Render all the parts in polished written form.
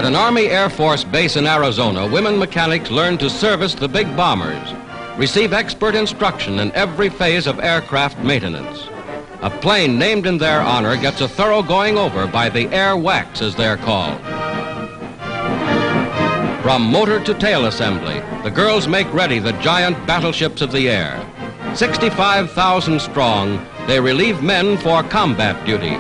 At an Army Air Force base in Arizona, women mechanics learn to service the big bombers, receive expert instruction in every phase of aircraft maintenance. A plane named in their honor gets a thorough going over by the air whacks, as they're called. From motor to tail assembly, the girls make ready the giant battleships of the air. 65,000 strong, they relieve men for combat duty.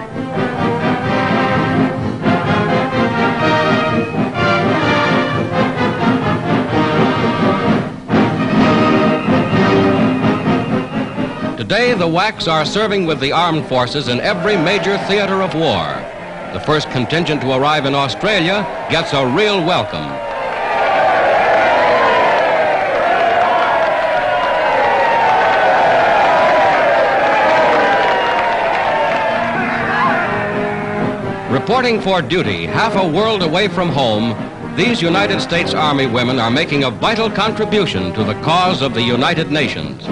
Today, the WACs are serving with the armed forces in every major theater of war. The first contingent to arrive in Australia gets a real welcome. Reporting for duty half a world away from home, these United States Army women are making a vital contribution to the cause of the United Nations.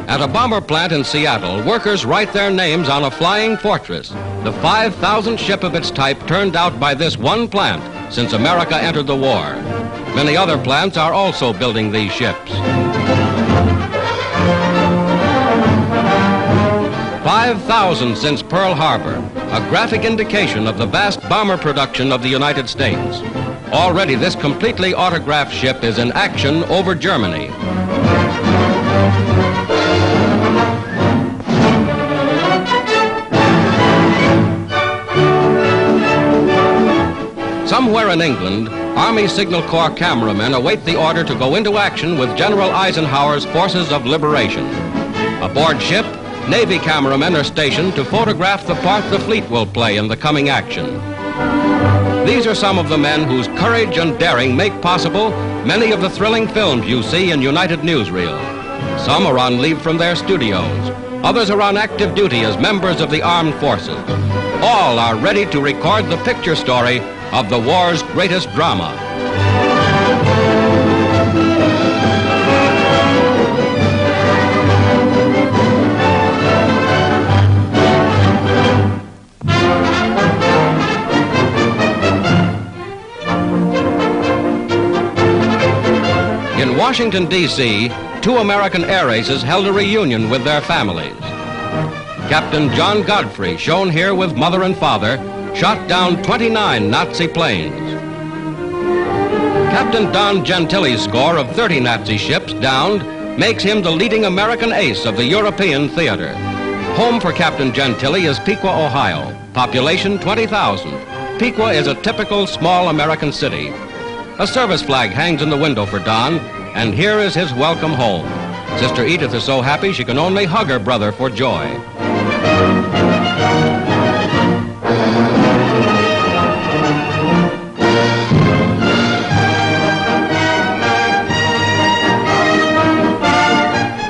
At a bomber plant in Seattle, workers write their names on a flying fortress, the 5,000th ship of its type turned out by this one plant since America entered the war. Many other plants are also building these ships. 5,000 since Pearl Harbor, a graphic indication of the vast bomber production of the United States. Already this completely autographed ship is in action over Germany. Somewhere in England, Army Signal Corps cameramen await the order to go into action with General Eisenhower's Forces of Liberation. Aboard ship, Navy cameramen are stationed to photograph the part the fleet will play in the coming action. These are some of the men whose courage and daring make possible many of the thrilling films you see in United Newsreel. Some are on leave from their studios. Others are on active duty as members of the armed forces. All are ready to record the picture story of the war's greatest drama. In Washington, D.C., two American air aces held a reunion with their families. Captain John Godfrey, shown here with mother and father, shot down 29 Nazi planes. Captain Don Gentili's score of 30 Nazi ships downed makes him the leading American ace of the European theater. Home for Captain Gentili is Piqua, Ohio. Population 20,000. Piqua is a typical small American city. A service flag hangs in the window for Don, and here is his welcome home. Sister Edith is so happy she can only hug her brother for joy.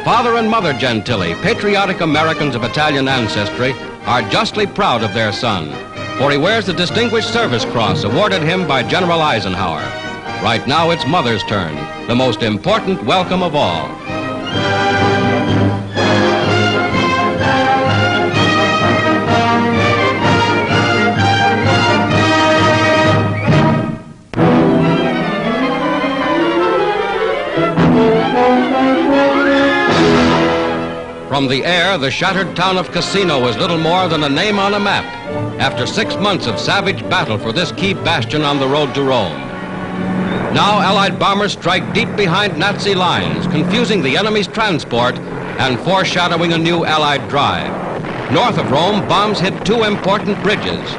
Father and Mother Gentili, patriotic Americans of Italian ancestry, are justly proud of their son, for he wears the Distinguished Service Cross awarded him by General Eisenhower. Right now it's Mother's turn, the most important welcome of all. From the air, the shattered town of Cassino is little more than a name on a map after 6 months of savage battle for this key bastion on the road to Rome. Now Allied bombers strike deep behind Nazi lines, confusing the enemy's transport and foreshadowing a new Allied drive. North of Rome, bombs hit two important bridges.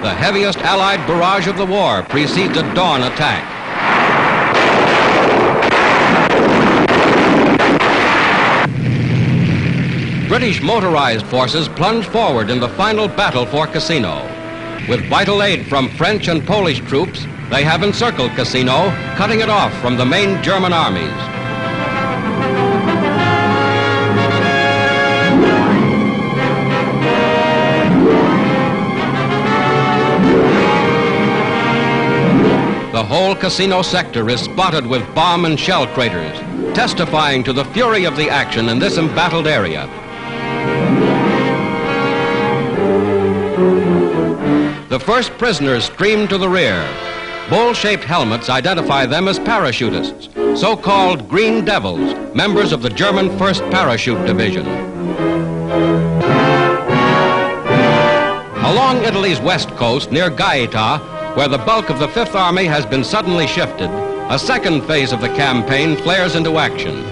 The heaviest Allied barrage of the war precedes a dawn attack. British motorized forces plunge forward in the final battle for Cassino. With vital aid from French and Polish troops, they have encircled Cassino, cutting it off from the main German armies. The whole Cassino sector is spotted with bomb and shell craters, testifying to the fury of the action in this embattled area. The first prisoners stream to the rear. Bowl-shaped helmets identify them as parachutists, so-called Green Devils, members of the German 1st Parachute Division. Along Italy's west coast, near Gaeta, where the bulk of the Fifth Army has been suddenly shifted, a second phase of the campaign flares into action.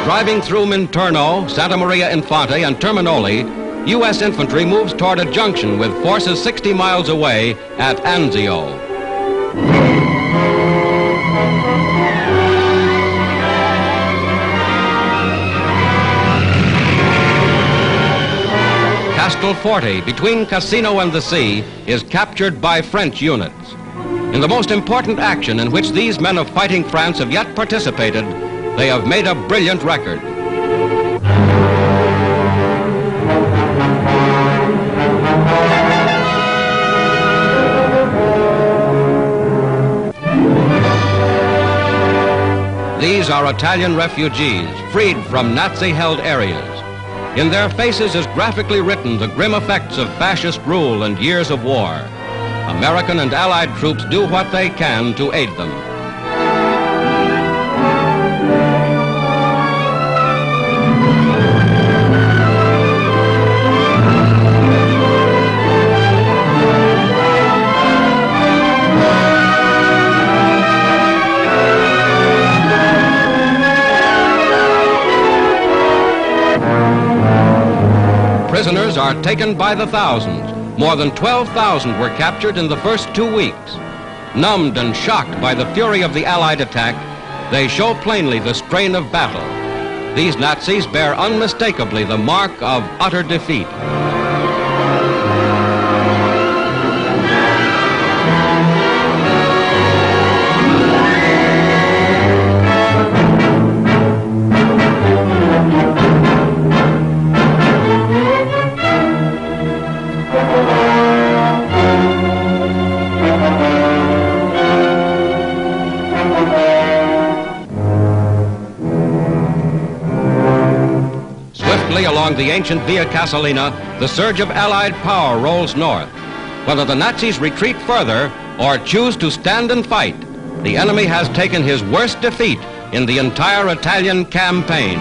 Driving through Minturno, Santa Maria Infante, and Terminoli, U.S. infantry moves toward a junction with forces 60 miles away at Anzio. Castelforte, between Cassino and the sea, is captured by French units. In the most important action in which these men of fighting France have yet participated, they have made a brilliant record. These are Italian refugees, freed from Nazi-held areas. In their faces is graphically written the grim effects of fascist rule and years of war. American and Allied troops do what they can to aid them. Prisoners are taken by the thousands. More than 12,000 were captured in the first 2 weeks. Numbed and shocked by the fury of the Allied attack, they show plainly the strain of battle. These Nazis bear unmistakably the mark of utter defeat. Along the ancient Via Casalina, the surge of Allied power rolls north. Whether the Nazis retreat further or choose to stand and fight, the enemy has taken his worst defeat in the entire Italian campaign.